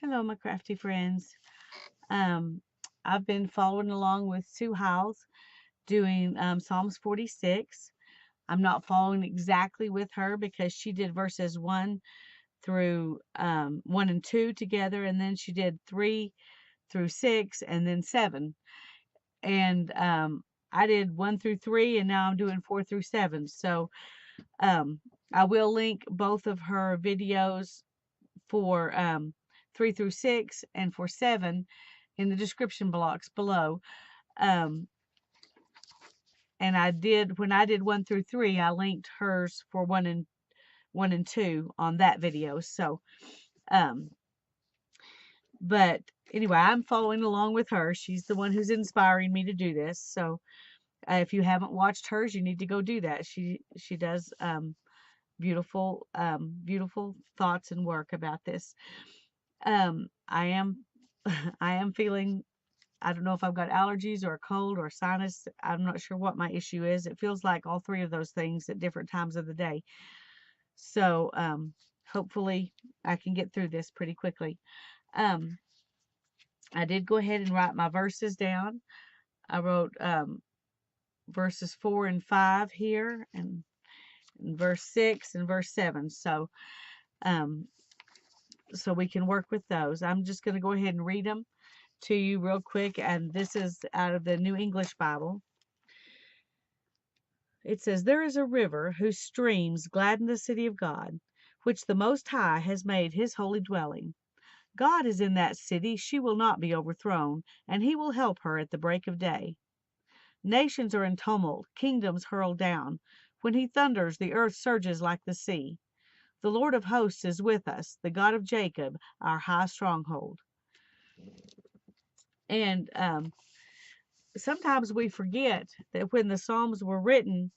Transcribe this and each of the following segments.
Hello, my crafty friends. Um, I've been following along with Sue Hiles doing Psalms 46. I'm not following exactly with her because she did verses 1 through 1 and 2 together, and then she did 3 through 6, and then 7. And I did 1 through 3, and now I'm doing 4 through 7. So um, I will link both of her videos for 3 through 6 and for 7 in the description blocks below. Um, and when I did 1 through 3, I linked hers for 1 and 2 on that video. So, um, but anyway, I'm following along with her. She's the one who's inspiring me to do this. So, if you haven't watched hers, you need to go do that. She does beautiful thoughts and work about this. I am I am feeling, I don't know if I've got allergies or a cold or sinus. I'm not sure what my issue is. It feels like all three of those things at different times of the day. So hopefully I can get through this pretty quickly. Um, I did go ahead and write my verses down. I wrote verses 4 and 5 here, and verse 6 and verse 7. Um, so we can work with those. I'm just going to go ahead and read them to you real quick, and this is out of the New English Bible. It says, "There is a river whose streams gladden the city of God, which the Most High has made his holy dwelling. God is in that city, she will not be overthrown, and he will help her at the break of day. Nations are in tumult, kingdoms hurled down. When he thunders, the earth surges like the sea. The Lord of hosts is with us, the God of Jacob, our high stronghold." And sometimes we forget that when the Psalms were written,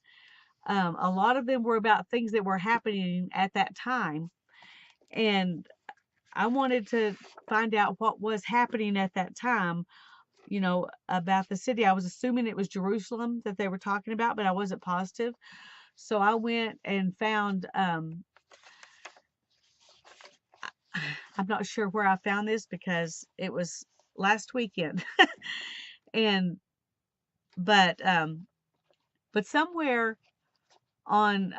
a lot of them were about things that were happening at that time. And I wanted to find out what was happening at that time, about the city. I was assuming it was Jerusalem that they were talking about, but I wasn't positive. So I went and found, I'm not sure where I found this because it was last weekend. and, but somewhere on,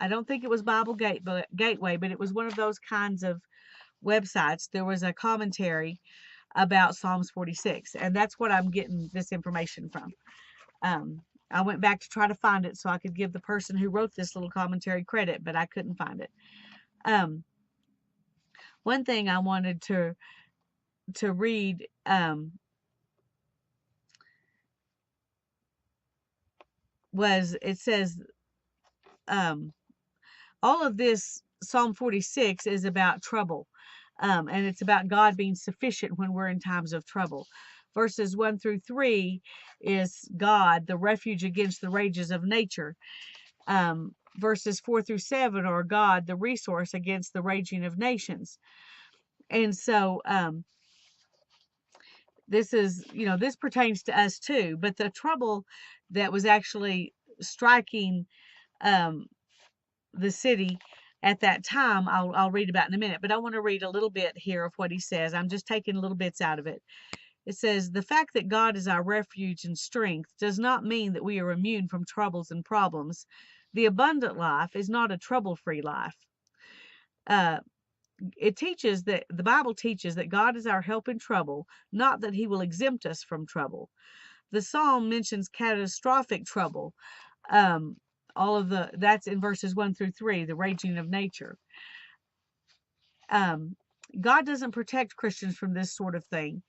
I don't think it was Gateway, but it was one of those kinds of websites. There was a commentary about Psalms 46, and that's what I'm getting this information from. I went back to try to find it so I could give the person who wrote this little commentary credit, but I couldn't find it. One thing I wanted to read, was, it says, all of this Psalm 46 is about trouble. And it's about God being sufficient when we're in times of trouble. Verses 1 through 3 is God, the refuge against the rages of nature. Verses 4 through 7 are God, the resource against the raging of nations. And so this pertains to us too. But the trouble that was actually striking the city at that time, I'll read about in a minute, but I want to read a little bit here of what he says. I'm just taking little bits out of it. It says, "The fact that God is our refuge and strength does not mean that we are immune from troubles and problems. The abundant life is not a trouble-free life. Uh, the Bible teaches that God is our help in trouble, not that he will exempt us from trouble. The Psalm mentions catastrophic trouble. That's in verses 1 through 3, the raging of nature. God doesn't protect Christians from this sort of thing.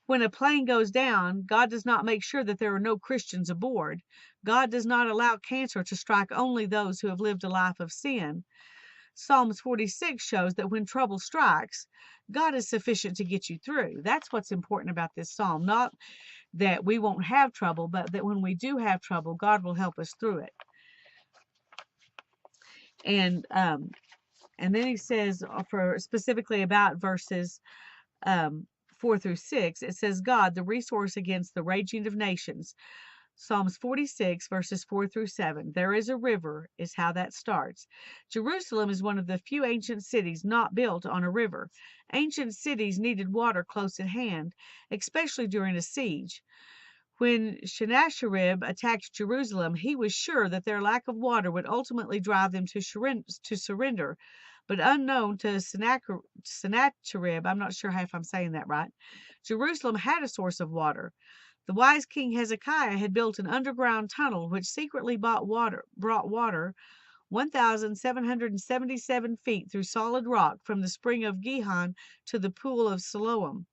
When a plane goes down, God does not make sure that there are no Christians aboard. God does not allow cancer to strike only those who have lived a life of sin. Psalms 46 shows that when trouble strikes, God is sufficient to get you through. That's what's important about this psalm. Not that we won't have trouble, but that when we do have trouble, God will help us through it. And then he says, for specifically about verses 4 through 6, it says, God, the resource against the raging of nations. Psalms 46, verses 4 through 7. There is a river, is how that starts. Jerusalem is one of the few ancient cities not built on a river. Ancient cities needed water close at hand, especially during a siege. When Sennacherib attacked Jerusalem, he was sure that their lack of water would ultimately drive them to surrender. But unknown to Sennacherib, I'm not sure if I'm saying that right, Jerusalem had a source of water. The wise king Hezekiah had built an underground tunnel which secretly brought water 1,777 feet through solid rock from the spring of Gihon to the pool of Siloam.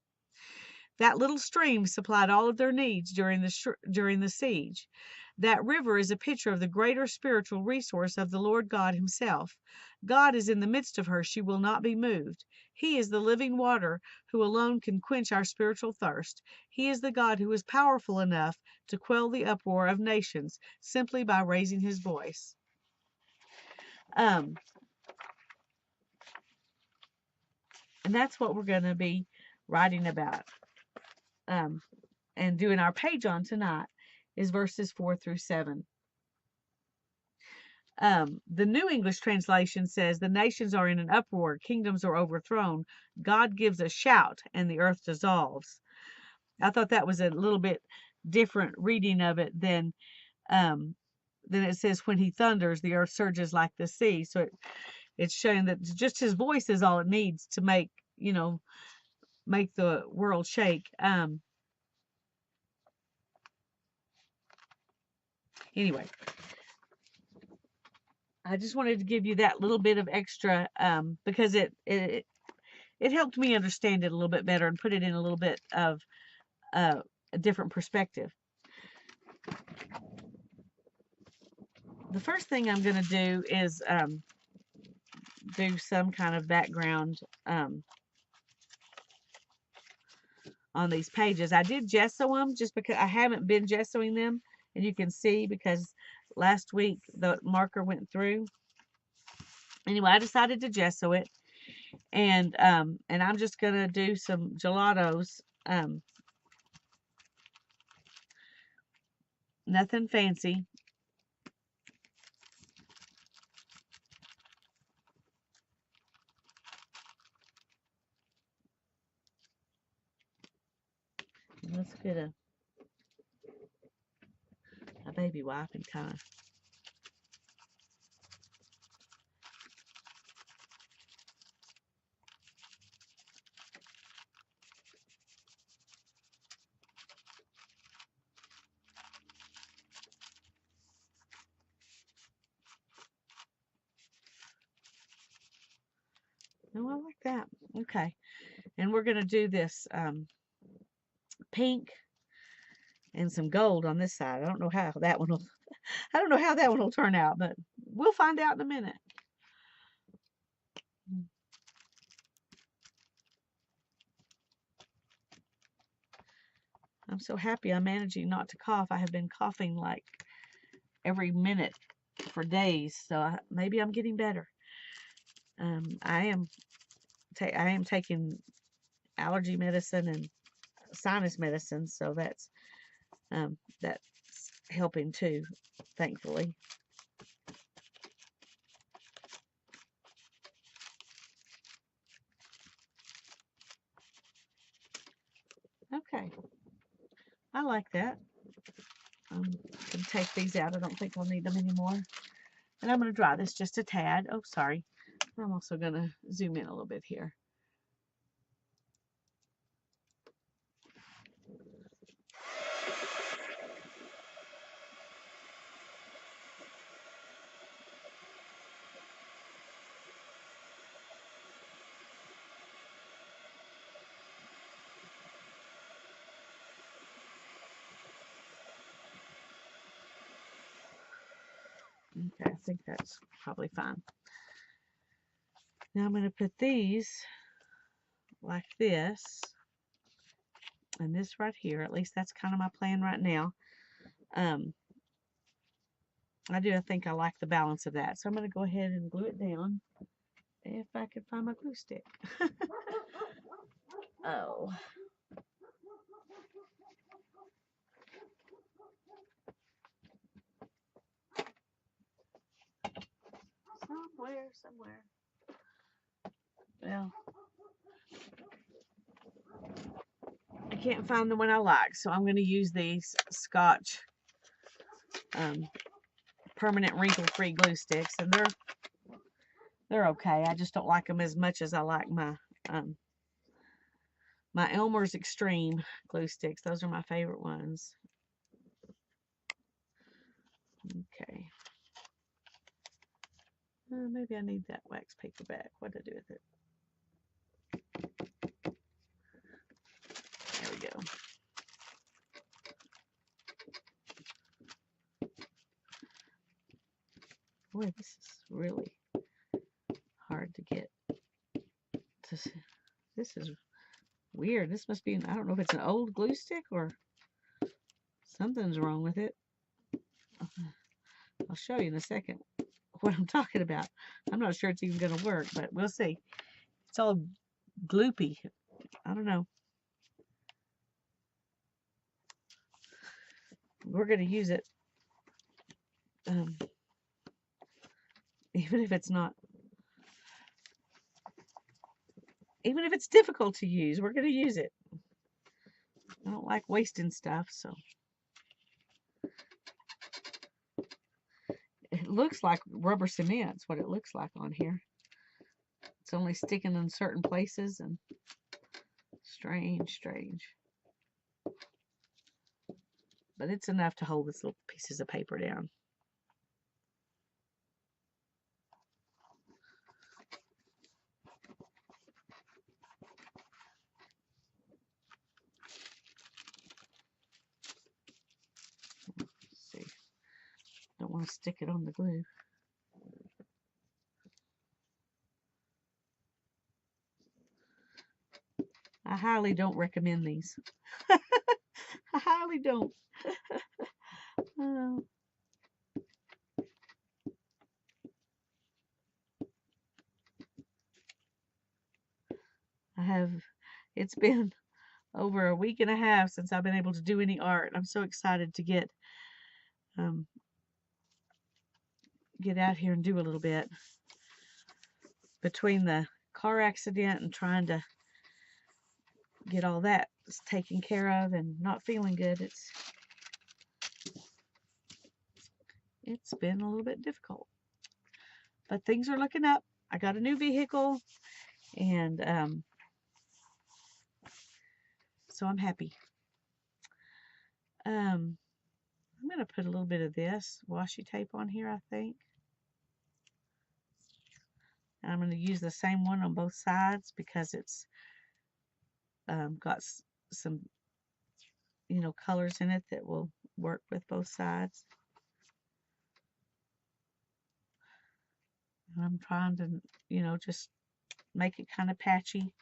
That little stream supplied all of their needs during the siege. That river is a picture of the greater spiritual resource of the Lord God himself. God is in the midst of her. She will not be moved. He is the living water who alone can quench our spiritual thirst. He is the God who is powerful enough to quell the uproar of nations simply by raising his voice. And that's what we're going to be writing about. And doing our page on tonight is verses 4 through 7. The New English translation says, the nations are in an uproar, kingdoms are overthrown, God gives a shout, and the earth dissolves. I thought that was a little bit different reading of it than it says, when he thunders, the earth surges like the sea. So it's showing that just his voice is all it needs to make the world shake. Anyway, I just wanted to give you that little bit of extra because it helped me understand it a little bit better and put it in a little bit of a different perspective. The first thing I'm going to do is do some kind of background on these pages. I did gesso them just because I haven't been gessoing them, and you can see because last week the marker went through. Anyway, I decided to gesso it, and I'm just gonna do some gelatos. Nothing fancy. Let's get a baby wipe and kind of. Oh, I like that. Okay, and we're gonna do this pink and some gold on this side. I don't know how that one will. I don't know how that one will turn out, but we'll find out in a minute. I'm so happy I'm managing not to cough. I have been coughing like every minute for days, so maybe I'm getting better. I am taking allergy medicine and sinus medicine, so that's helping too, thankfully. Okay, I like that. I'm going to take these out. I don't think I'll need them anymore. And I'm going to dry this just a tad. Oh, sorry. I'm also going to zoom in a little bit here. Okay, I think that's probably fine. Now I'm going to put these like this, and this right here. At least that's kind of my plan right now. I think I like the balance of that. So I'm going to go ahead and glue it down if I can find my glue stick. Oh. somewhere. Well, I can't find the one I like, so I'm going to use these Scotch permanent wrinkle-free glue sticks, and they're okay. I just don't like them as much as I like my Elmer's Extreme glue sticks. Those are my favorite ones. Okay. Maybe I need that wax paper back. What did I do with it? There we go. Boy, this is really hard to get to see. This is weird. This must be, I don't know if it's an old glue stick or something's wrong with it. I'll show you in a second what I'm talking about. I'm not sure it's even going to work, but we'll see. It's all gloopy. I don't know. We're going to use it. Even if it's not, even if it's difficult to use, we're going to use it. I don't like wasting stuff, so. It looks like rubber cement's what it looks like on here. It's only sticking in certain places, and strange. But it's enough to hold this little pieces of paper down. Let's see. Don't want to stick it on the glue. I highly don't recommend these. I highly don't. It's been over a week and a half since I've been able to do any art. I'm so excited to get out here and do a little bit. Between the car accident and trying to get all that taken care of and not feeling good, it's been a little bit difficult. But things are looking up. I got a new vehicle, and so I'm happy. I'm going to put a little bit of this washi tape on here, I think. And I'm going to use the same one on both sides because it's got some, colors in it that will work with both sides. And I'm trying to, just make it kind of patchy.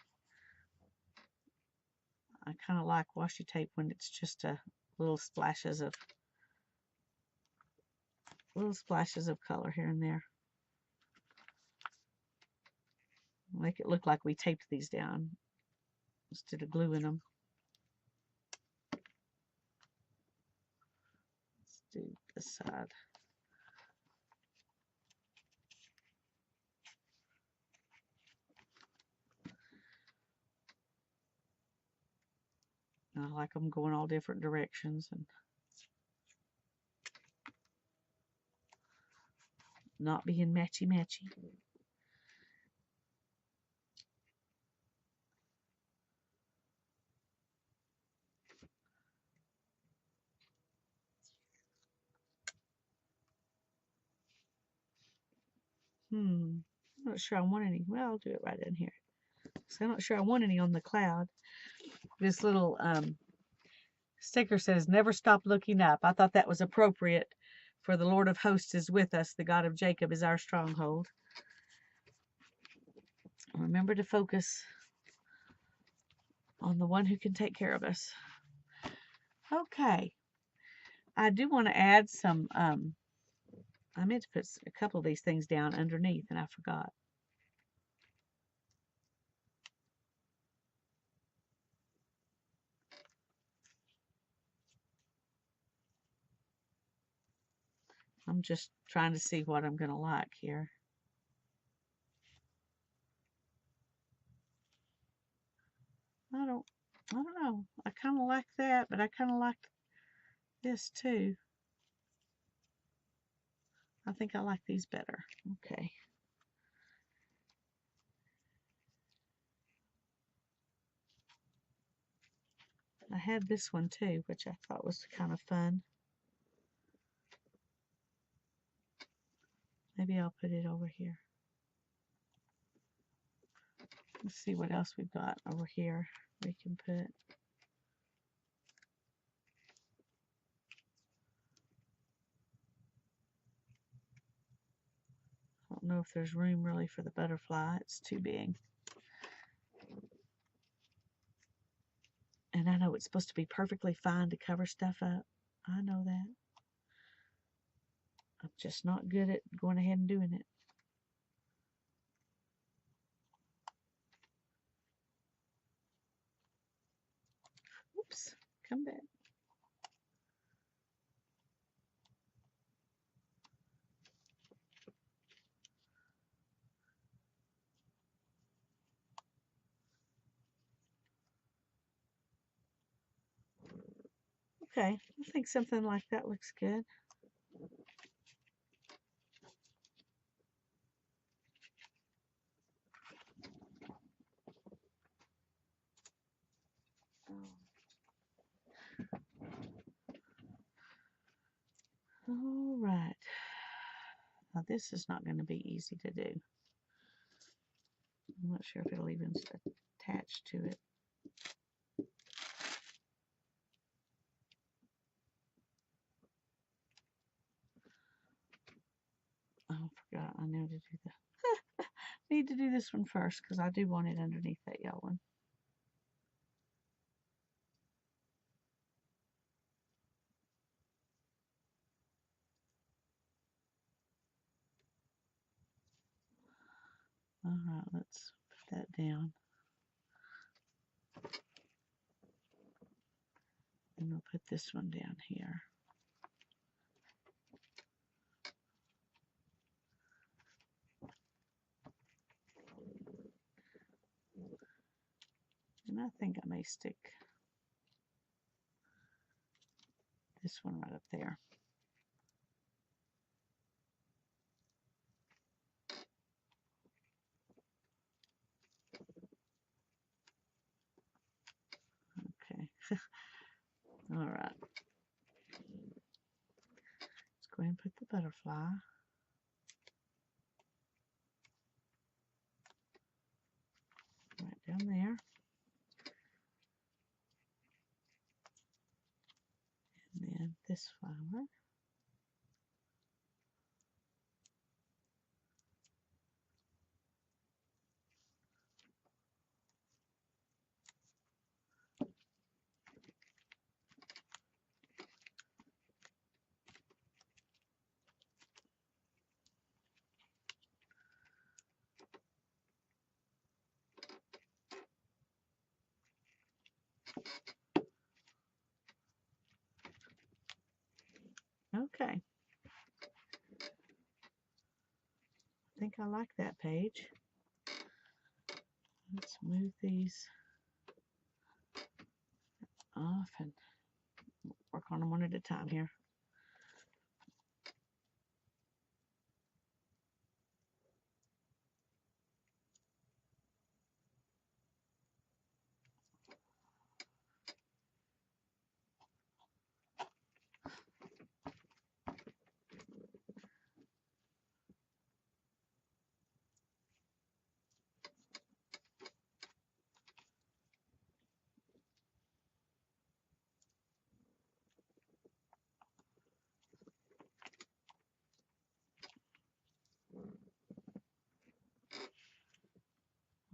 I kind of like washi tape when it's just little splashes of color here and there. Make it look like we taped these down instead of gluing them. Let's do this side. I like them going all different directions and not being matchy-matchy. I'm not sure I want any. Well, I'll do it right in here. So I'm not sure I want any on the cloud. This little sticker says, "Never stop looking up." I thought that was appropriate, for the Lord of hosts is with us. The God of Jacob is our stronghold. Remember to focus on the one who can take care of us. Okay. I do want to add some, I meant to put a couple of these things down underneath, and I forgot. I'm just trying to see what I'm going to like here. I don't know. I kind of like that, but I kind of like this too. I think I like these better. Okay. I had this one too, which I thought was kind of fun. Maybe I'll put it over here. Let's see what else we've got over here we can put. I don't know if there's room really for the butterfly. It's too big. And I know it's supposed to be perfectly fine to cover stuff up. I know that. I'm just not good at going ahead and doing it. Oops, come back. Okay, I think something like that looks good. All right. Now this is not going to be easy to do. I'm not sure if it'll even attach to it. Oh, I forgot. I need to do that. Need to do this one first because I do want it underneath that yellow one. All right, let's put that down. And we'll put this one down here. And I think I may stick this one right up there. Okay. All right. Let's go ahead and put the butterfly. Right down there. And then this flower. Okay. I think I like that page. Let's move these off and work on them one at a time here.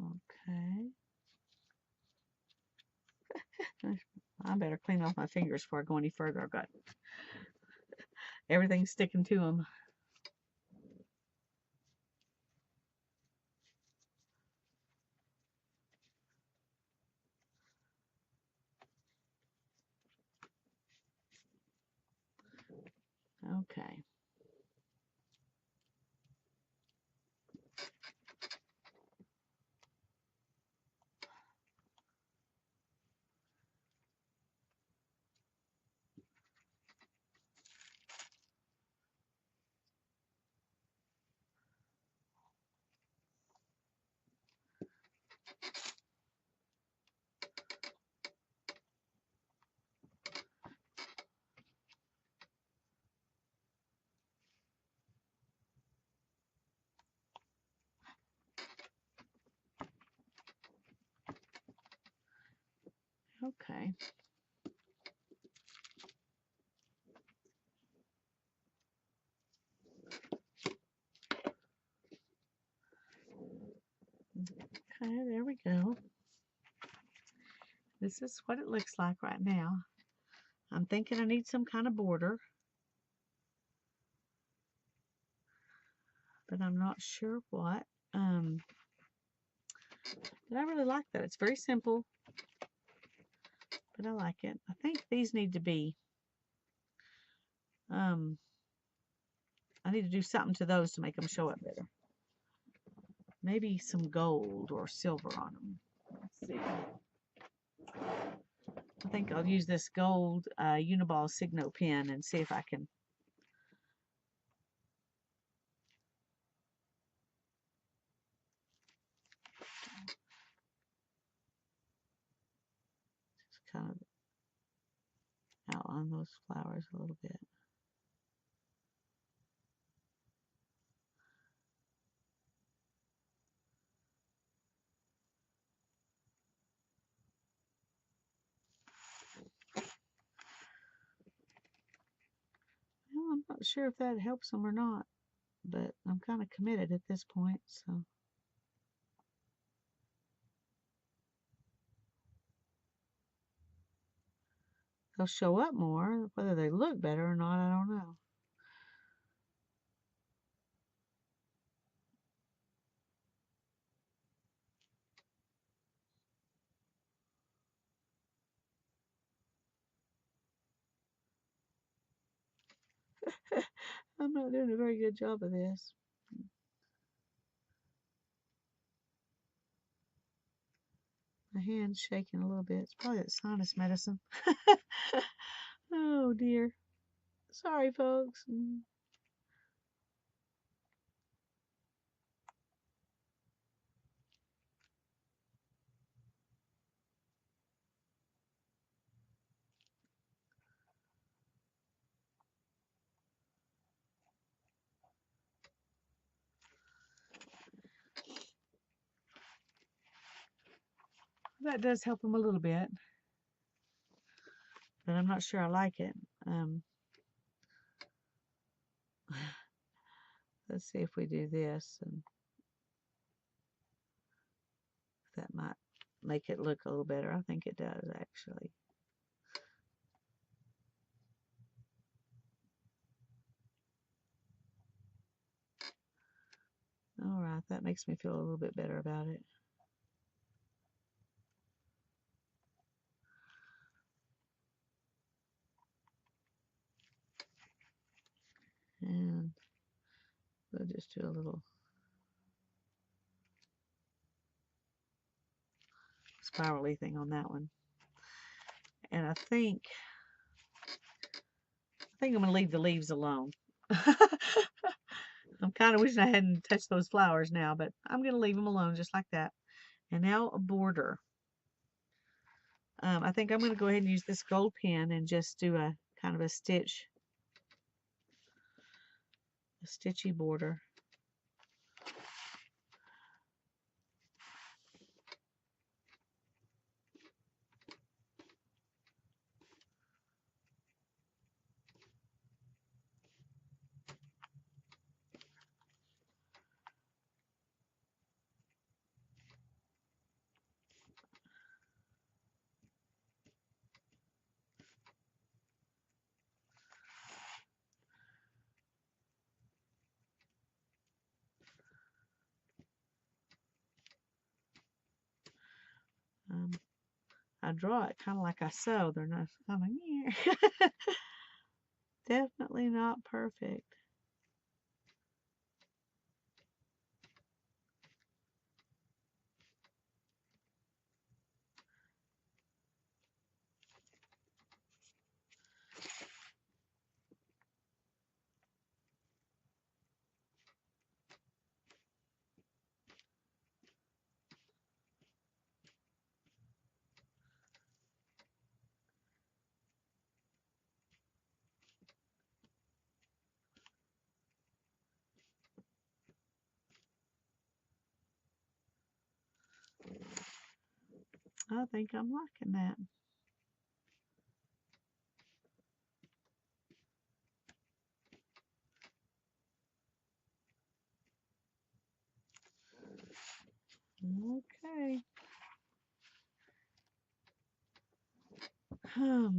Okay. I better clean off my fingers before I go any further. I've got everything sticking to them. Okay. Okay. Okay, there we go. This is what it looks like right now. I'm thinking I need some kind of border, but I'm not sure what. But I really like that. It's very simple, but I like it. I think these need to be, I need to do something to those to make them show up better. Maybe some gold or silver on them. Let's see. I think I'll use this gold Uniball Signo pen and see if I can. Just kind of outline those flowers a little bit. Well, I'm not sure if that helps them or not, but I'm kind of committed at this point, so. They'll show up more. Whether they look better or not, I don't know. I'm not doing a very good job of this. My hand's shaking a little bit. It's probably that sinus medicine. Oh dear. Sorry, folks. That does help them a little bit, but I'm not sure I like it. Let's see if we do this, and that might make it look a little better. I think it does, actually. All right, that makes me feel a little bit better about it. And we'll just do a little spirally thing on that one. And I think I'm going to leave the leaves alone. I'm kind of wishing I hadn't touched those flowers now, but I'm going to leave them alone just like that. And now a border. I think I'm going to go ahead and use this gold pen and just do a kind of a stitchy border. I draw it kind of like I sew. They're not coming here. Definitely not perfect. I think I'm liking that. Okay. I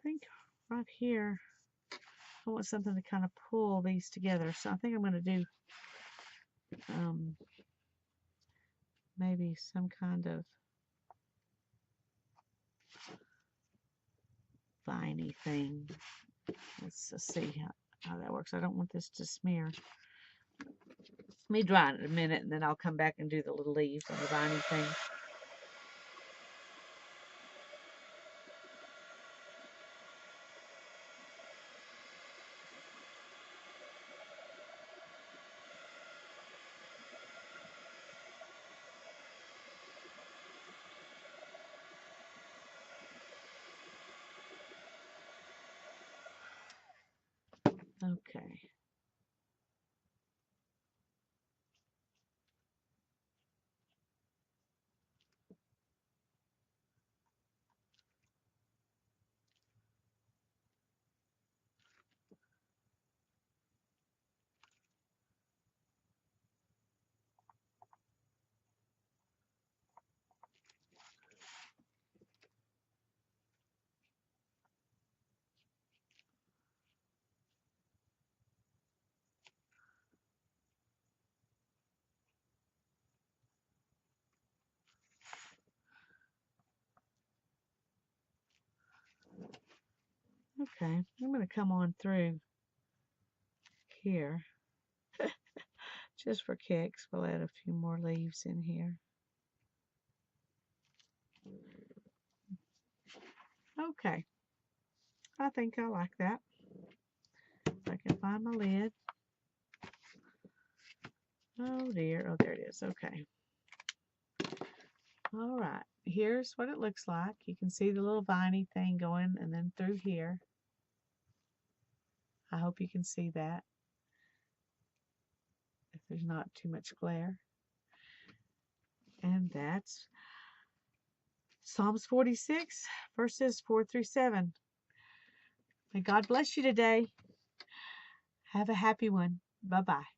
think right here, I want something to kind of pull these together. So I think I'm going to do maybe some kind of viney thing. Let's see how that works. I don't want this to smear. Let me dry it in a minute, and then I'll come back and do the little leaves on the viney thing. Okay. Okay, I'm going to come on through here. Just for kicks, we'll add a few more leaves in here. Okay, I think I like that. If I can find my lid. Oh dear, oh there it is, okay. All right, here's what it looks like. You can see the little viney thing going and then through here. I hope you can see that, if there's not too much glare. And that's Psalms 46, verses 4 through 7. May God bless you today. Have a happy one. Bye-bye.